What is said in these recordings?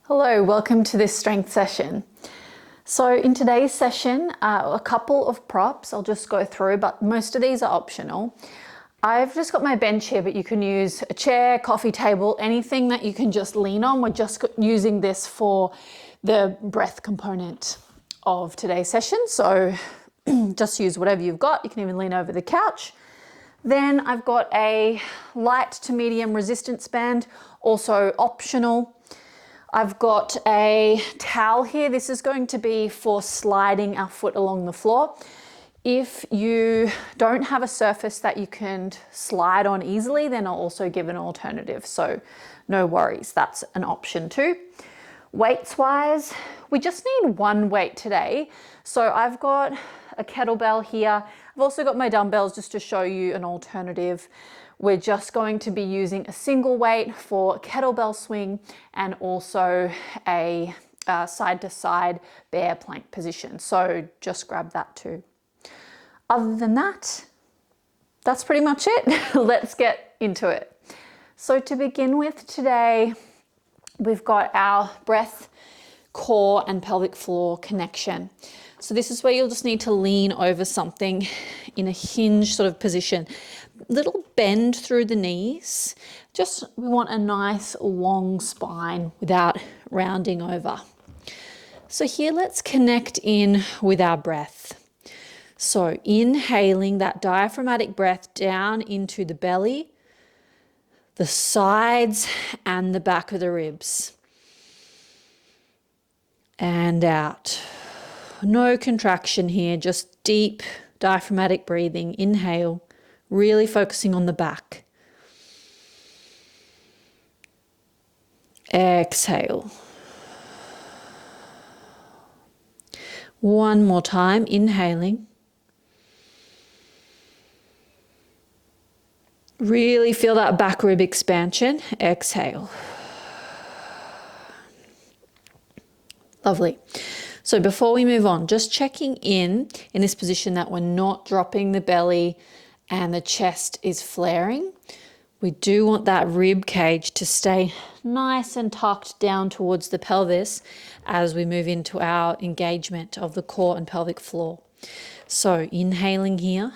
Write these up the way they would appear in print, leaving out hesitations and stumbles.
Hello, welcome to this strength session. So in today's session, a couple of props I'll just go through, but most of these are optional. I've just got my bench here, but you can use a chair, coffee table, anything that you can just lean on. We're just using this for the breath component of today's session. So just use whatever you've got. You can even lean over the couch. Then I've got a light to medium resistance band, also optional. I've got a towel here. This is going to be for sliding our foot along the floor. If you don't have a surface that you can slide on easily, then I'll also give an alternative. So no worries, that's an option too. Weights wise, we just need one weight today. So I've got a kettlebell here. I've also got my dumbbells just to show you an alternative. We're just going to be using a single weight for a kettlebell swing and also a side to side bear plank position. So just grab that too. Other than that, that's pretty much it. Let's get into it. So to begin with today, we've got our breath, core and pelvic floor connection. So this is where you'll just need to lean over something in a hinge sort of position. Little bend through the knees. We want a nice long spine without rounding over. So here let's connect in with our breath. So inhaling that diaphragmatic breath down into the belly, the sides and the back of the ribs. And out. No contraction here, just deep diaphragmatic breathing. Inhale, really focusing on the back. Exhale. One more time, inhaling. Really feel that back rib expansion. Exhale. Lovely. So before we move on, just checking in this position that we're not dropping the belly and the chest is flaring. We do want that rib cage to stay nice and tucked down towards the pelvis as we move into our engagement of the core and pelvic floor. So inhaling here.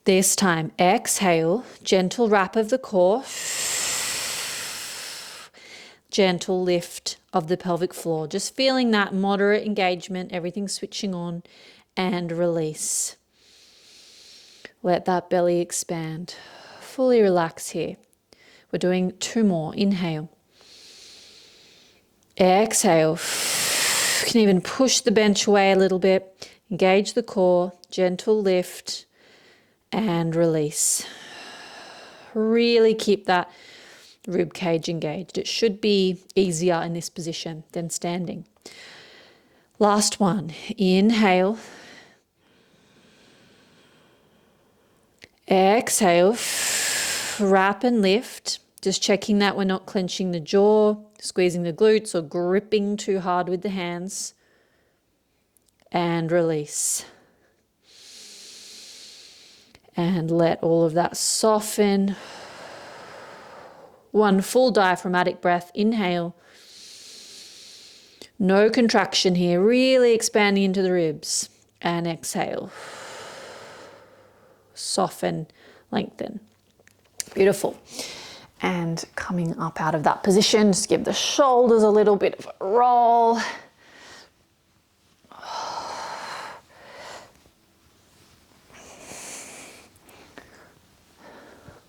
This time, exhale, gentle wrap of the core. Gentle lift of the pelvic floor. Just feeling that moderate engagement, everything switching on, and release. Let that belly expand. Fully relax here. We're doing two more. Inhale. Exhale. You can even push the bench away a little bit. Engage the core. Gentle lift and release. Really keep that rib cage engaged. It should be easier in this position than standing. Last one. Inhale. Exhale. Wrap and lift. Just checking that we're not clenching the jaw, squeezing the glutes or gripping too hard with the hands. And release. And let all of that soften. One full diaphragmatic breath. Inhale. No contraction here. Really expanding into the ribs. And exhale. Soften, lengthen. Beautiful. And coming up out of that position, just give the shoulders a little bit of a roll.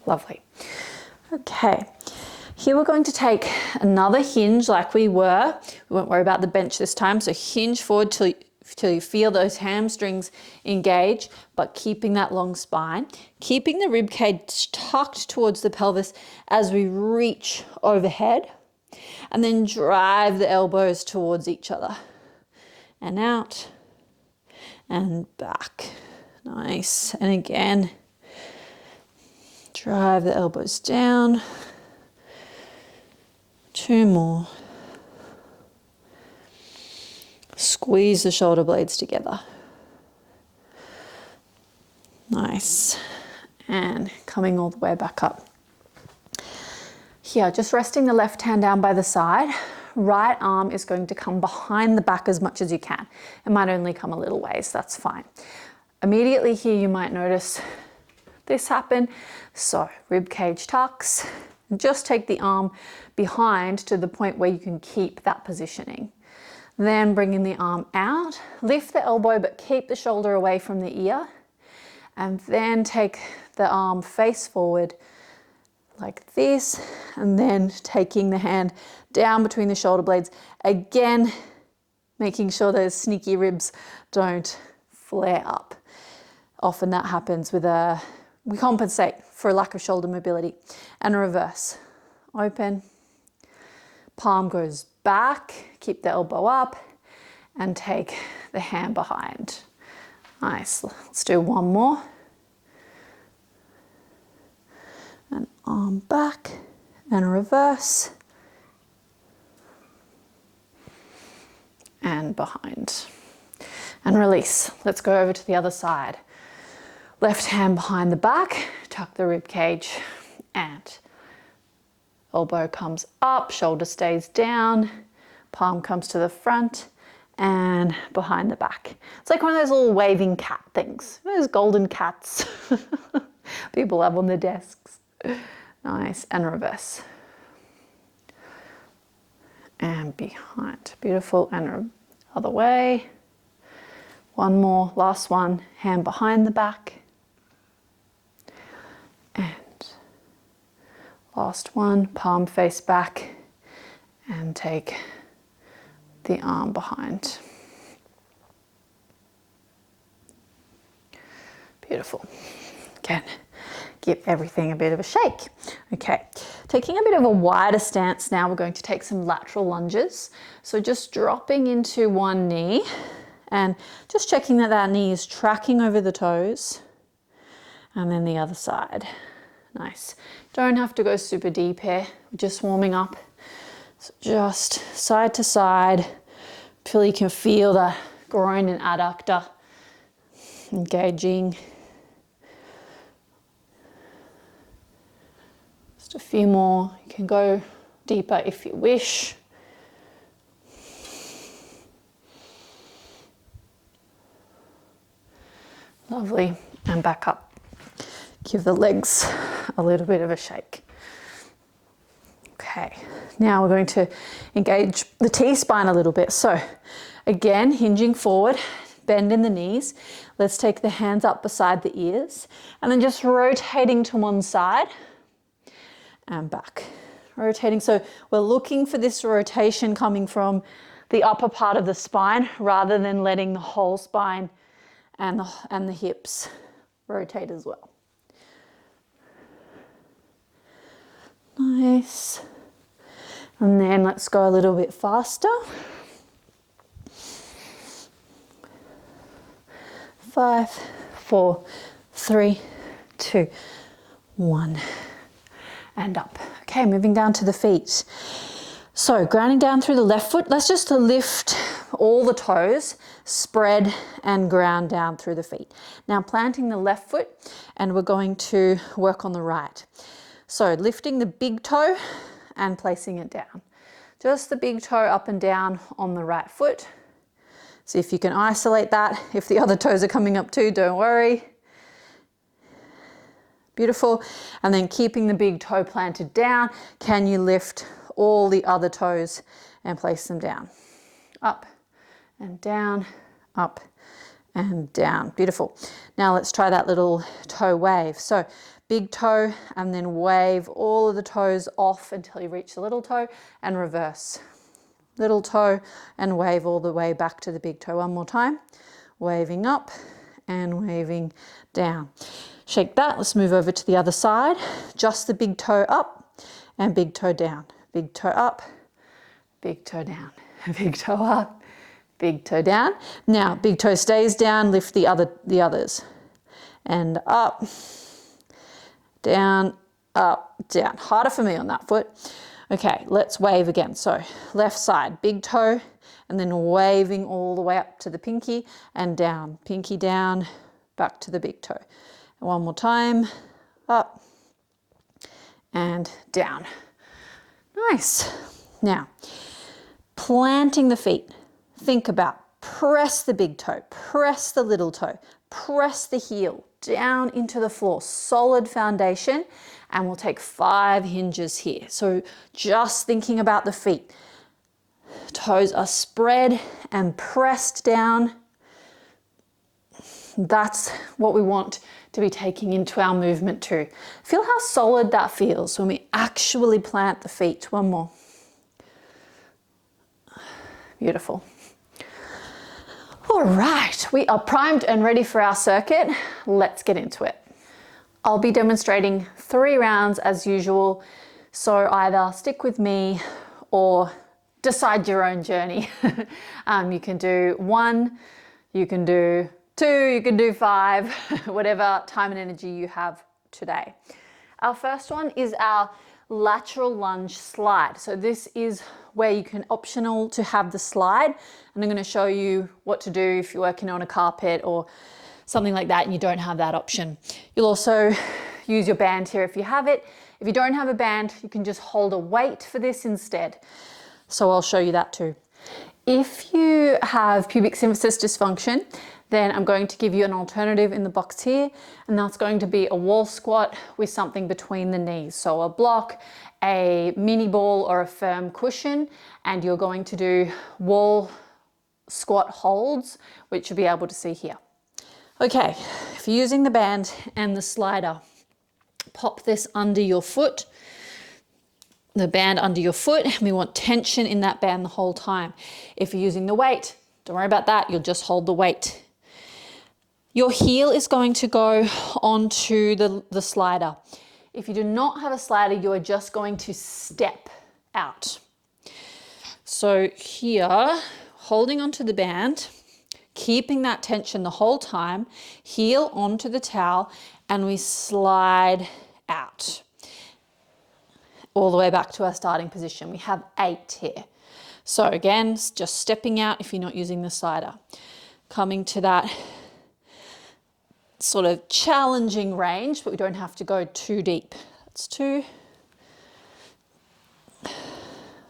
Lovely. Okay. Here we're going to take another hinge like we were. We won't worry about the bench this time. So hinge forward till you feel those hamstrings engage, but keeping that long spine. Keeping the rib cage tucked towards the pelvis as we reach overhead. And then drive the elbows towards each other. And out. And back. Nice. And again. Drive the elbows down. Two more. Squeeze the shoulder blades together. Nice. And coming all the way back up. Here, just resting the left hand down by the side. Right arm is going to come behind the back as much as you can. It might only come a little ways, that's fine. Immediately here you might notice this happen. So rib cage tucks. Just take the arm behind to the point where you can keep that positioning. Then bringing the arm out, lift the elbow but keep the shoulder away from the ear. And then take the arm face forward like this, and then taking the hand down between the shoulder blades. Again, making sure those sneaky ribs don't flare up. Often that happens with we compensate for a lack of shoulder mobility. And reverse. Open, palm goes back, keep the elbow up, and take the hand behind. Nice, let's do one more. And arm back and reverse. And behind. And release. Let's go over to the other side. Left hand behind the back, tuck the rib cage, and elbow comes up, shoulder stays down, palm comes to the front and behind the back. It's like one of those little waving cat things, those golden cats people have on their desks. Nice, and reverse. And behind, beautiful, and other way. One more, last one, hand behind the back. And last one, palm face back, and take the arm behind. Beautiful. Again, give everything a bit of a shake. Okay, taking a bit of a wider stance now, we're going to take some lateral lunges. So just dropping into one knee and just checking that that knee is tracking over the toes. And then the other side. Nice. Don't have to go super deep here. We're just warming up. So just side to side until you can feel the groin and adductor engaging. Just a few more. You can go deeper if you wish. Lovely. And back up. Give the legs a little bit of a shake. Okay, now we're going to engage the T-spine a little bit. So again, hinging forward, bend in the knees. Let's take the hands up beside the ears and then just rotating to one side and back. Rotating, so we're looking for this rotation coming from the upper part of the spine rather than letting the whole spine and the hips rotate as well. Nice. And then let's go a little bit faster. 5, 4, 3, 2, 1. And up. Okay, moving down to the feet. So grounding down through the left foot, let's just lift all the toes, spread and ground down through the feet. Now planting the left foot, and we're going to work on the right. So lifting the big toe and placing it down. Just the big toe up and down on the right foot. See if you can isolate that. If the other toes are coming up too, don't worry. Beautiful. And then keeping the big toe planted down, can you lift all the other toes and place them down? Up and down, up and down. Beautiful. Now let's try that little toe wave. So big toe and then wave all of the toes off until you reach the little toe and reverse. Little toe and wave all the way back to the big toe. One more time. Waving up and waving down. Shake that. Let's move over to the other side. Just the big toe up and big toe down. Big toe up, big toe down. Big toe up, big toe down. Now, big toe stays down, lift the others. And up, down, up, down. Harder for me on that foot. Okay, let's wave again. So left side, big toe, and then waving all the way up to the pinky and down. Pinky down, back to the big toe. And one more time, up and down. Nice. Now, planting the feet. Think about press the big toe, press the little toe, press the heel down into the floor, solid foundation, and we'll take 5 hinges here. So just thinking about the feet. Toes are spread and pressed down. That's what we want to be taking into our movement too. Feel how solid that feels when we actually plant the feet. One more. Beautiful. All right, we are primed and ready for our circuit. Let's get into it. I'll be demonstrating 3 rounds as usual, so either stick with me or decide your own journey. You can do 1, you can do 2, you can do 5, whatever time and energy you have today. Our first one is our lateral lunge slide. So this is where you can optional to have the slide, and I'm going to show you what to do if you're working on a carpet or something like that and you don't have that option. You'll also use your band here if you have it. If you don't have a band, you can just hold a weight for this instead. So I'll show you that too. If you have pubic symphysis dysfunction, then I'm going to give you an alternative in the box here, and that's going to be a wall squat with something between the knees. So a block, a mini ball or a firm cushion, and you're going to do wall squat holds, which you'll be able to see here. Okay, if you're using the band and the slider, pop this under your foot, the band under your foot, and we want tension in that band the whole time. If you're using the weight, don't worry about that, you'll just hold the weight. Your heel is going to go onto the slider. If you do not have a slider, you are just going to step out. So here, holding onto the band, keeping that tension the whole time, heel onto the towel, and we slide out. All the way back to our starting position. We have 8 here. So again, just stepping out if you're not using the slider. Coming to that sort of challenging range, but we don't have to go too deep. That's 2,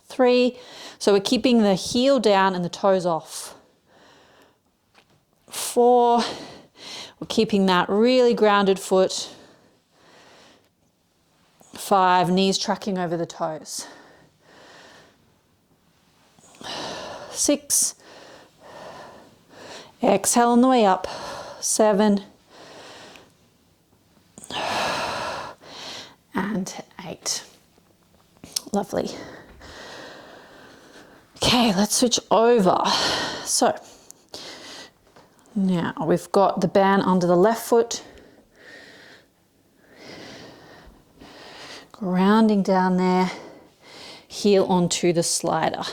3. So we're keeping the heel down and the toes off. 4, we're keeping that really grounded foot. 5, knees tracking over the toes. 6, exhale on the way up. 7, and 8. Lovely. Okay, let's switch over. So now we've got the band under the left foot, grounding down there, heel onto the slider.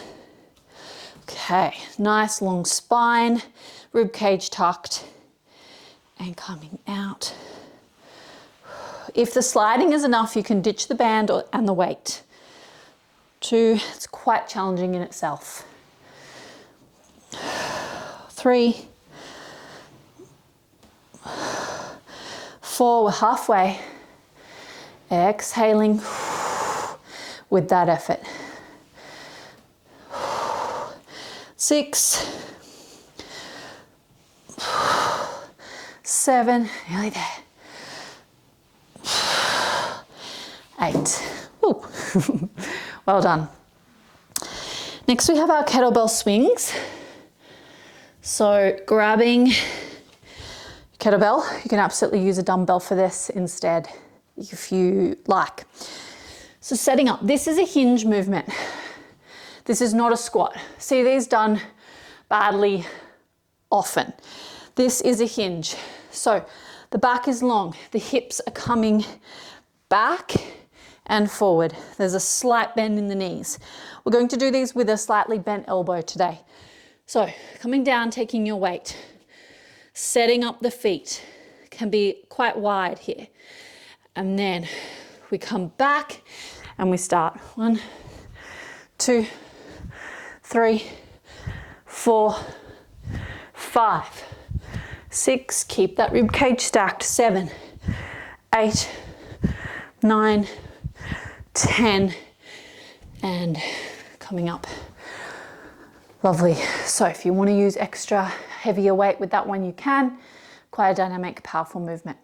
Okay, nice long spine, rib cage tucked, and coming out. If the sliding is enough, you can ditch the band and the weight. 2, it's quite challenging in itself. 3, 4, we're halfway. Exhaling with that effort. 6, 7, nearly there. 8. Ooh. Well done. Next we have our kettlebell swings. So grabbing kettlebell, you can absolutely use a dumbbell for this instead if you like. So setting up, this is a hinge movement. This is not a squat. See these done badly often. This is a hinge. So the back is long, the hips are coming back and forward. There's a slight bend in the knees. We're going to do these with a slightly bent elbow today. So coming down, taking your weight, setting up the feet, can be quite wide here. And then we come back and we start 1, 2, 3, 4, 5, 6, keep that rib cage stacked, 7, 8, 9, 10, and coming up. Lovely. So if you want to use extra heavier weight with that one, you can. Quite a dynamic, powerful movement.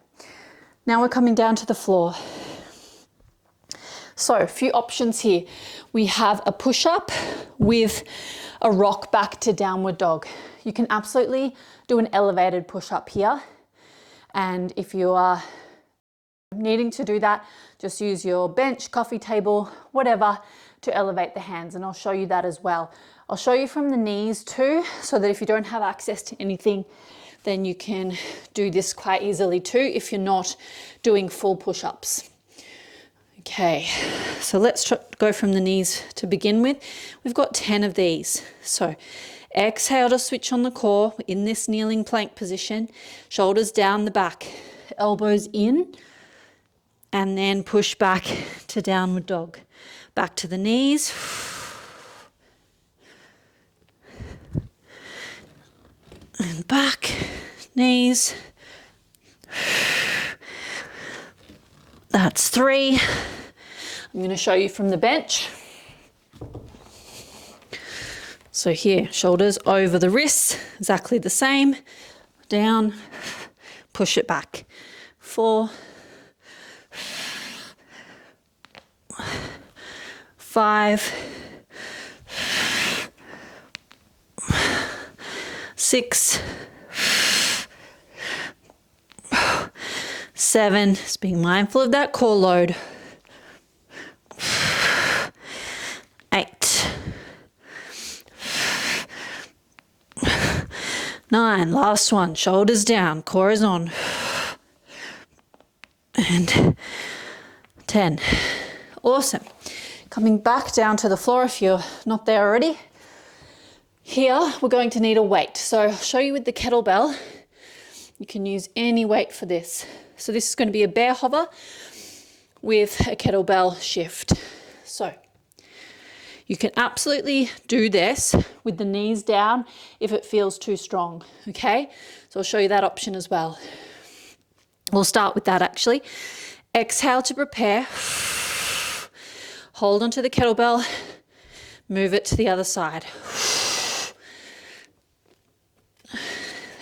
Now we're coming down to the floor. So a few options here. We have a push-up with a rock back to downward dog. You can absolutely do an elevated push-up here. And if you are needing to do that, just use your bench, coffee table, whatever, to elevate the hands. And I'll show you that as well. I'll show you from the knees too, so that if you don't have access to anything, then you can do this quite easily too if you're not doing full push-ups. Okay, so let's go from the knees to begin with. We've got 10 of these. So exhale to switch on the core in this kneeling plank position, shoulders down the back, elbows in, and then push back to downward dog. Back to the knees. And back, knees. That's 3. I'm going to show you from the bench. So here, shoulders over the wrists, exactly the same. Down, push it back. 4, 5, 6, 7, just being mindful of that core load. 8, 9, last one, shoulders down, core is on. And 10. Awesome. Coming back down to the floor if you're not there already. Here, we're going to need a weight. So I'll show you with the kettlebell. You can use any weight for this. So this is going to be a bear hover with a kettlebell shift. So you can absolutely do this with the knees down if it feels too strong, okay? So I'll show you that option as well. We'll start with that actually. Exhale to prepare. Hold onto the kettlebell, move it to the other side.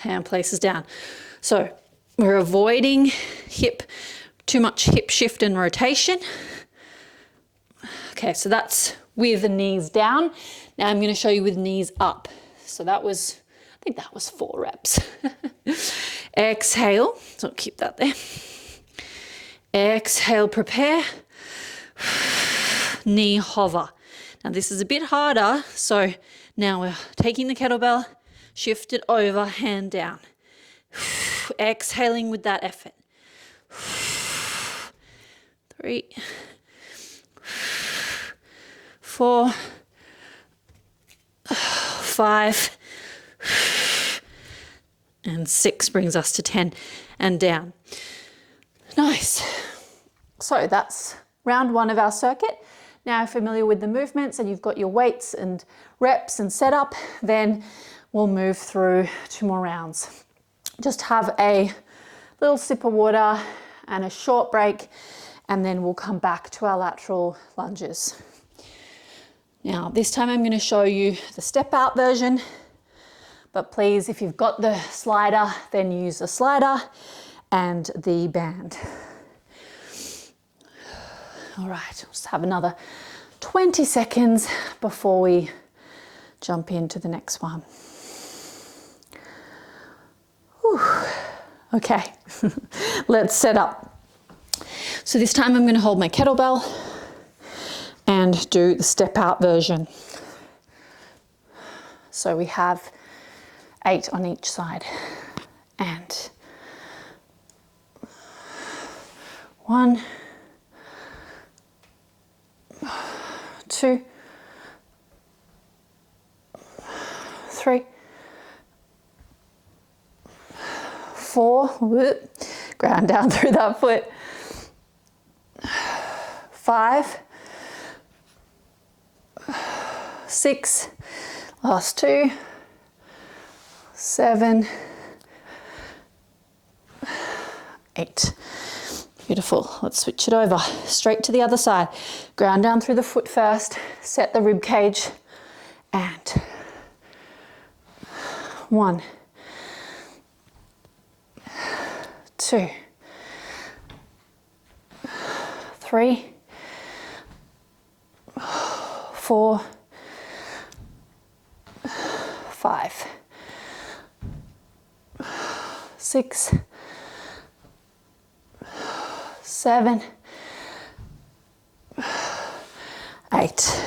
Hand places down. So we're avoiding too much hip shift and rotation. Okay, so that's with the knees down. Now I'm going to show you with knees up. So I think that was 4 reps. Exhale, so keep that there. Exhale, prepare. Knee hover. Now this is a bit harder. So now we're taking the kettlebell, shift it over, hand down. Exhaling with that effort. 3, 4, 5, and 6 brings us to 10 and down. Nice. So that's round 1 of our circuit. Now you're familiar with the movements and you've got your weights and reps and setup, then we'll move through 2 more rounds. Just have a little sip of water and a short break, and then we'll come back to our lateral lunges. Now, this time I'm going to show you the step out version, but please, if you've got the slider, then use the slider and the band. All right, just have another 20 seconds before we jump into the next one. Whew. Okay, let's set up. So this time I'm going to hold my kettlebell and do the step out version. So we have 8 on each side. And 1, 2, 3, 4, whoop, ground down through that foot. 5, 6, last 2, 7, 8. Beautiful. Let's switch it over. Straight to the other side. Ground down through the foot first. Set the rib cage. And 1, 2, 3, 4, 5, 6, 7, 8.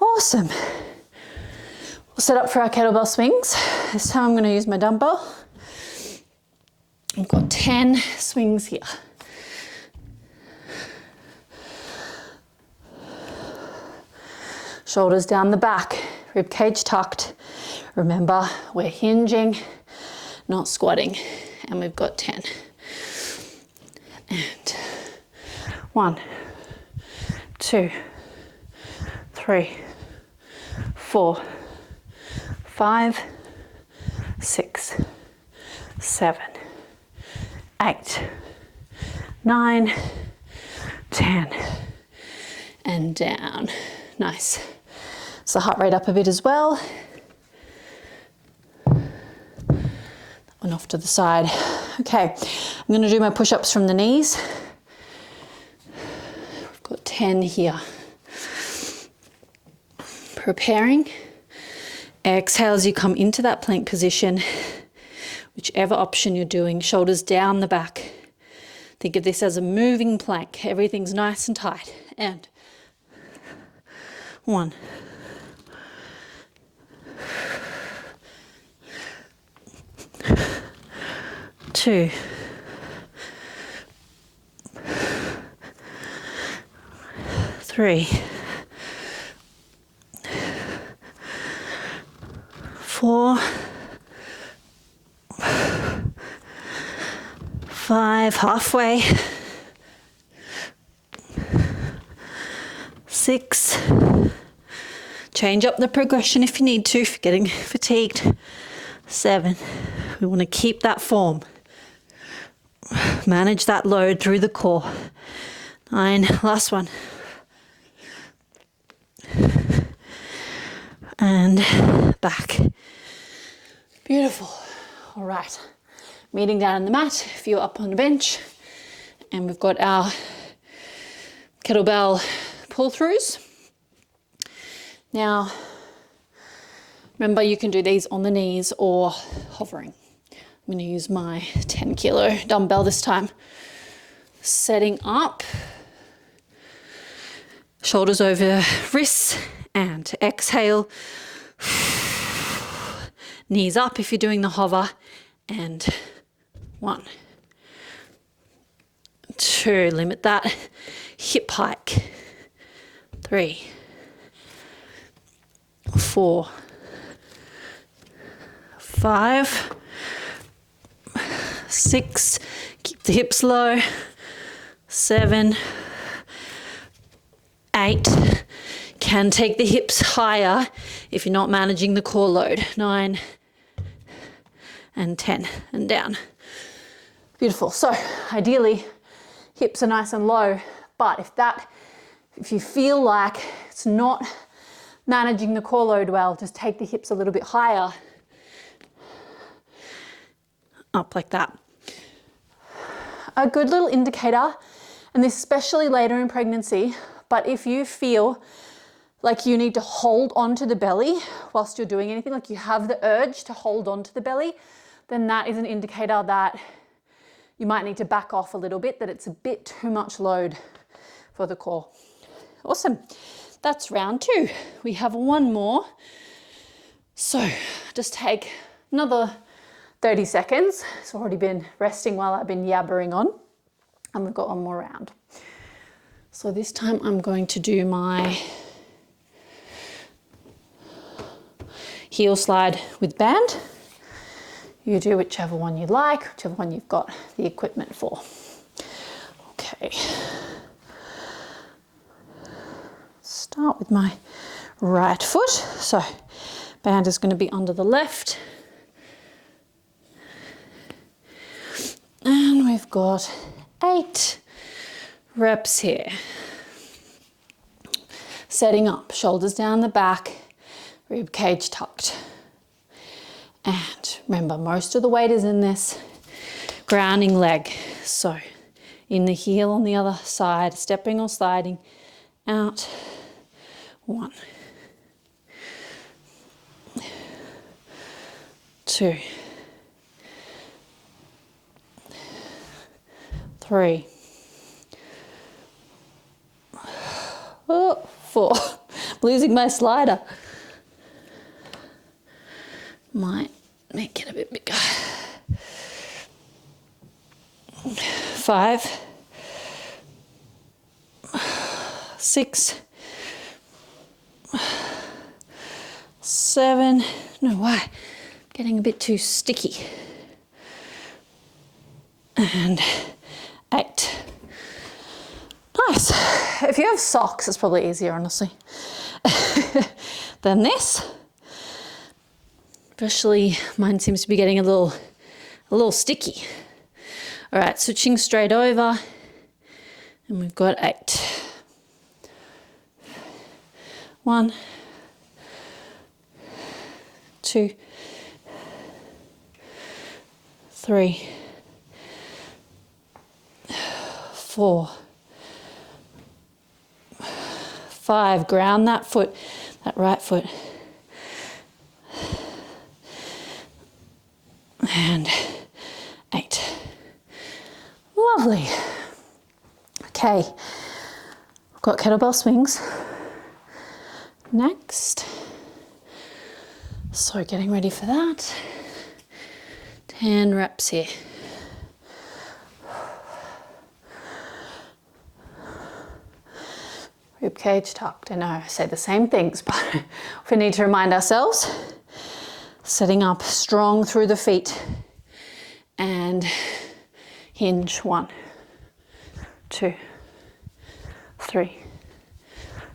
Awesome. We'll set up for our kettlebell swings. This time I'm going to use my dumbbell. I've got 10 swings here. Shoulders down the back, rib cage tucked. Remember, we're hinging, not squatting. And we've got 10. And 1, 2, 3, 4, 5, 6, 7, 8, 9, 10, and down. Nice. So heart rate up a bit as well. That one off to the side. Okay, I'm going to do my push-ups from the knees. We've got 10 here. Preparing. Exhale as you come into that plank position. Whichever option you're doing, shoulders down the back. Think of this as a moving plank. Everything's nice and tight. And 1, 2, 3, 4, 5, halfway, 6, change up the progression if you need to, if you're getting fatigued, 7, we want to keep that form, manage that load through the core, 9, last one, and back. Beautiful. All right, meeting down on the mat, if you're up on the bench, and we've got our kettlebell pull-throughs. Now, remember you can do these on the knees or hovering. I'm going to use my 10 kilo dumbbell this time. Setting up, shoulders over wrists, and exhale. Knees up if you're doing the hover, and 1, 2, limit that hip hike, 3, 4, 5, 6, keep the hips low, 7, 8, can take the hips higher if you're not managing the core load, 9, and 10, and down. Beautiful. So ideally, hips are nice and low, but if you feel like it's not managing the core load well, just take the hips a little bit higher, up like that. A good little indicator, and this especially later in pregnancy, but if you feel like you need to hold on to the belly whilst you're doing anything, like you have the urge to hold on to the belly, then that is an indicator that you might need to back off a little bit, that it's a bit too much load for the core. Awesome. That's round 2. We have one more. So just take another 30 seconds. It's already been resting while I've been yabbering on. And we've got one more round. So this time I'm going to do my heel slide with band. You do whichever one you like, whichever one you've got the equipment for. Okay. Start with my right foot. So band is going to be under the left. And we've got 8 reps here. Setting up, shoulders down the back, rib cage tucked. And remember, most of the weight is in this grounding leg. So in the heel on the other side, stepping or sliding out. 1, 2, 3, 4. Losing my slider. Might make it a bit bigger. 5, 6, 7. No, why? Getting a bit too sticky. And 8. Nice. If you have socks, it's probably easier, honestly, than this. Especially mine seems to be getting a little sticky. All right, switching straight over, and we've got 8. 1, 2, 3, 4, 5. Ground that foot, that right foot. And 8. Lovely. Okay, I've got kettlebell swings next. So getting ready for that. 10 reps here. Rib cage tucked. I know I say the same things, but we need to remind ourselves. Setting up strong through the feet and hinge. 1, 2, 3,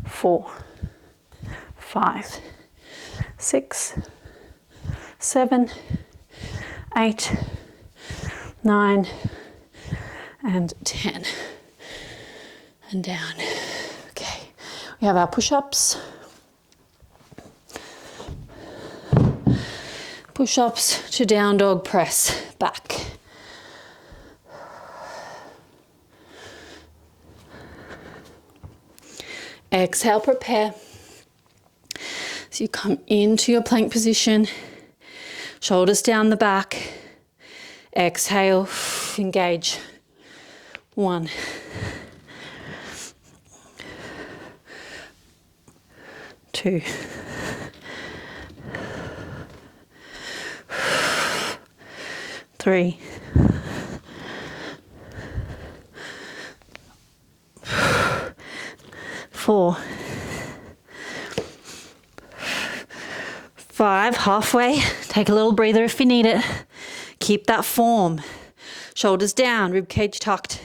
4, 5, 6, 7, 8, 9, and 10. And down. Okay, we have our push-ups. Push-ups to down dog press, back. Exhale, prepare. So you come into your plank position, shoulders down the back. Exhale, engage. 1, 2, 3, 4, 5, halfway. Take a little breather if you need it. Keep that form. Shoulders down, rib cage tucked,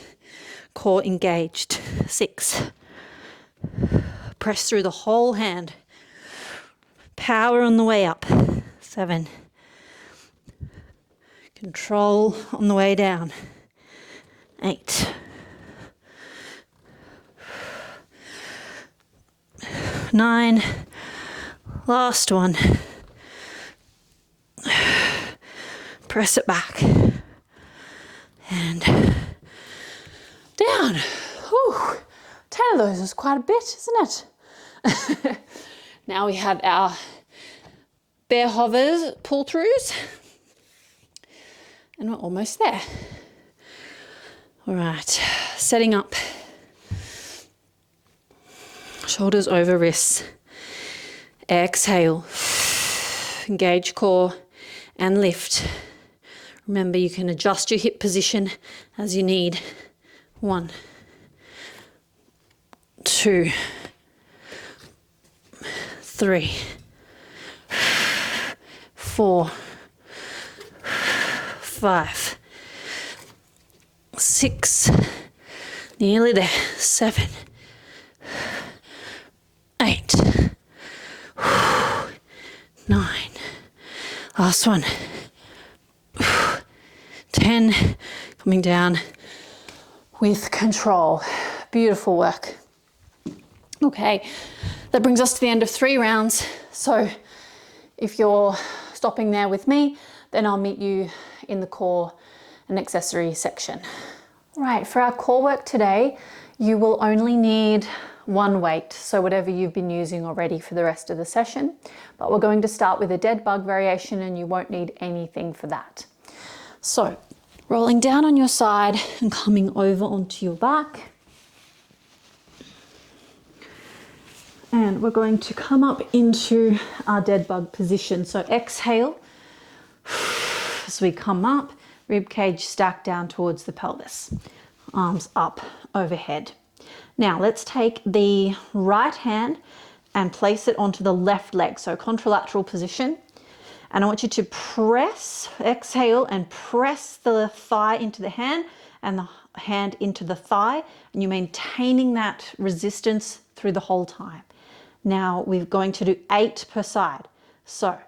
core engaged. 6. Press through the whole hand. Power on the way up. 7. Control on the way down. 8. 9. Last one. Press it back. And down. Whew. 10 of those is quite a bit, isn't it? Now we have our bear hovers, pull throughs. And we're almost there. All right, setting up. Shoulders over wrists. Exhale. Engage core and lift. Remember, you can adjust your hip position as you need. 1, 2, 3, 4, 5, 6, nearly there, 7, 8, 9, last one, 10, coming down. with control. Beautiful work. Okay, that brings us to the end of 3 rounds. So if you're stopping there with me, then I'll meet you in the core and accessory section. Right, for our core work today, you will only need 1 weight, so whatever you've been using already for the rest of the session. But we're going to start with a dead bug variation and you won't need anything for that. So, rolling down on your side and coming over onto your back. And we're going to come up into our dead bug position. So exhale as we come up, rib cage stacked down towards the pelvis, arms up overhead. Now let's take the right hand and place it onto the left leg, so contralateral position. And I want you to press, exhale and press the thigh into the hand and the hand into the thigh, and you're maintaining that resistance through the whole time. Now we're going to do 8 per side. So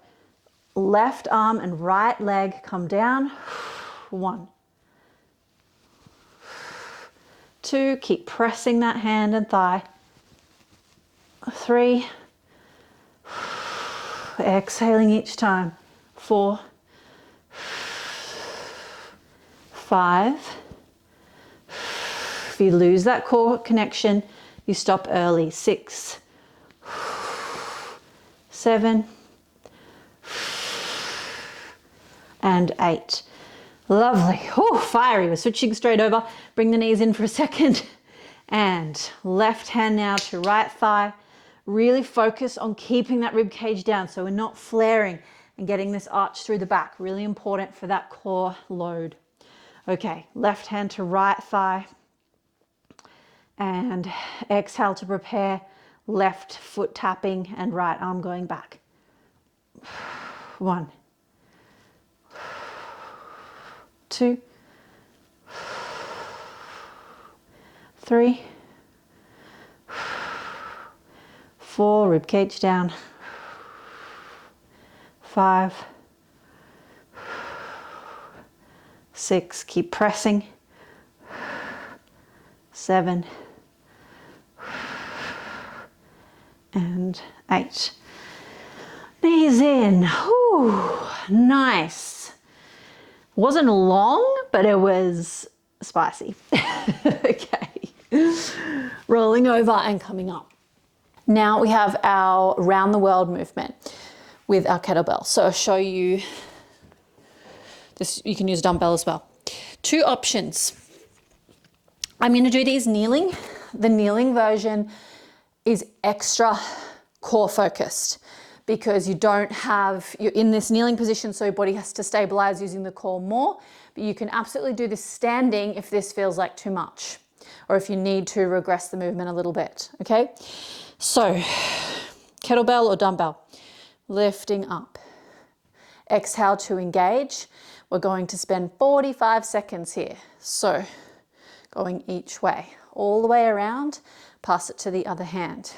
left arm and right leg come down. 1, 2, keep pressing that hand and thigh. 3, exhaling each time. 4, 5. If you lose that core connection, you stop early. 6, 7, and 8. Lovely. Oh, fiery. We're switching straight over. Bring the knees in for a second. And left hand now to right thigh. Really focus on keeping that rib cage down so we're not flaring and getting this arch through the back. Really important for that core load. Okay, left hand to right thigh. And exhale to prepare. Left foot tapping and right arm going back. 1, 2, 3, 4, rib cage down. 5, 6, keep pressing. 7, and 8. Knees in. Ooh, nice. Wasn't long, but it was spicy. Okay. Rolling over and coming up. Now we have our round the world movement with our kettlebell. So I'll show you this. You can use a dumbbell as well. 2 options. I'm going to do these kneeling. The kneeling version is extra core focused because you're in this kneeling position, so your body has to stabilize using the core more, but you can absolutely do this standing if this feels like too much or if you need to regress the movement a little bit, okay? So kettlebell or dumbbell, lifting up. Exhale to engage. We're going to spend 45 seconds here. So going each way, all the way around, pass it to the other hand.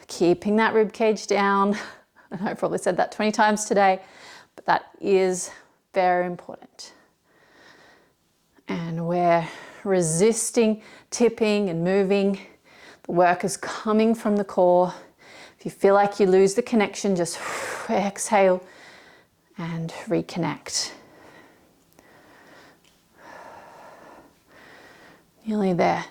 Keeping that rib cage down. And I probably said that 20 times today, but that is very important. And we're resisting tipping and moving. The work is coming from the core. If you feel like you lose the connection, just exhale and reconnect. Nearly there.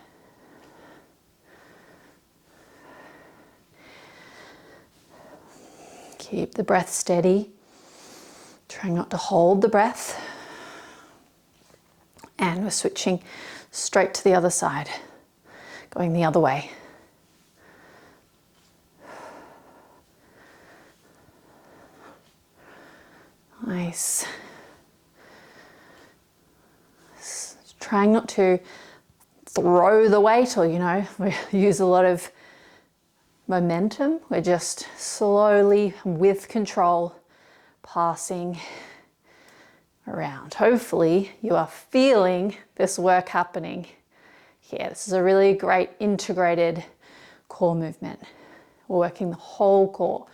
Keep the breath steady. Trying not to hold the breath. And we're switching straight to the other side, going the other way. Nice. Trying not to throw the weight or, we use a lot of momentum. We're just slowly, with control, passing around. Hopefully you are feeling this work happening here. This is a really great integrated core movement. We're working the whole core.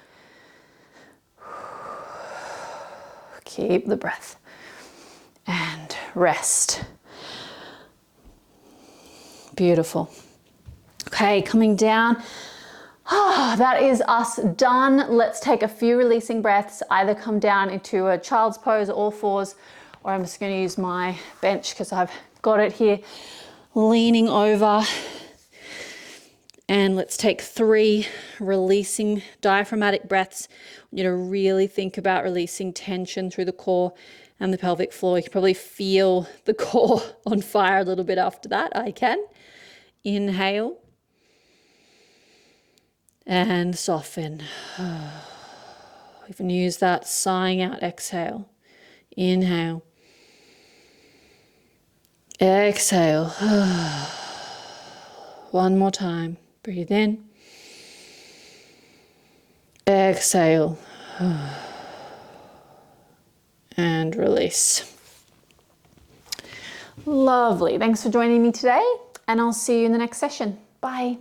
Keep the breath and rest. Beautiful. Okay, coming down. That is us done. Let's take a few releasing breaths, either come down into a child's pose, all fours, or I'm just going to use my bench because I've got it here, leaning over. And let's take 3 releasing diaphragmatic breaths. I want you to really think about releasing tension through the core and the pelvic floor. You can probably feel the core on fire a little bit after that. I can. Inhale. And soften. You can use that sighing out exhale. Inhale. Exhale. One more time. Breathe in. Exhale. And release. Lovely. Thanks for joining me today, and I'll see you in the next session. Bye.